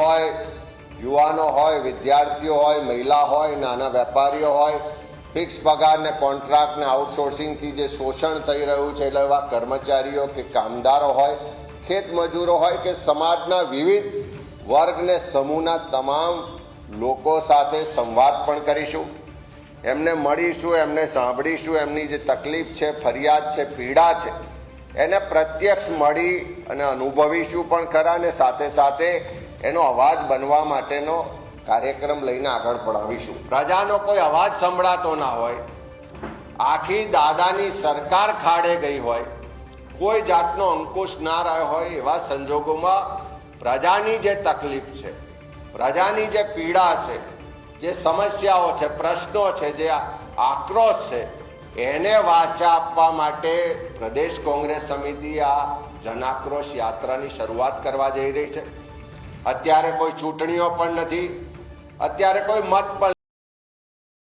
હોય, યુવાનો હોય, વિદ્યાર્થીઓ હોય, મહિલા હોય, નાના વેપારીઓ હોય, ફિક્સ પગાર ને કોન્ટ્રાક્ટ ને આઉટસોર્સિંગથી જે શોષણ થઈ રહ્યું છે એટલે એવા કર્મચારીઓ કે કામદારો હોય, ખેત મજૂરો હોય કે સમાજના વિવિધ વર્ગ ને સમૂહના તમામ લોકો સાથે સંવાદ પણ કરીશું. એમને મળીશું, એમને સાંભળીશું, એમની જે તકલીફ છે, ફરિયાદ છે, પીડા છે એને પ્રત્યક્ષ મળી અને અનુભવીશું પણ ખરા અને સાથે સાથે એનો અવાજ બનવા માટેનો કાર્યક્રમ લઈને આગળ પડાવીશું. પ્રજાનો કોઈ અવાજ સંભળાતો ના હોય, આખી દાદાની સરકાર ખાડે ગઈ હોય, કોઈ જાતનો અંકુશ ના રહ્યો હોય, એવા સંજોગોમાં પ્રજાની જે તકલીફ છે, પ્રજાની જે પીડા છે, જે સમસ્યાઓ છે, પ્રશ્નો છે, જે આક્રોશ છે એને વાચા આપવા માટે પ્રદેશ કોંગ્રેસ સમિતિ આ જનાક્રોશ યાત્રાની શરૂઆત કરવા જઈ રહી છે. અત્યારે કોઈ ચૂંટણીઓ પણ નથી, અત્યારે કોઈ મત પણ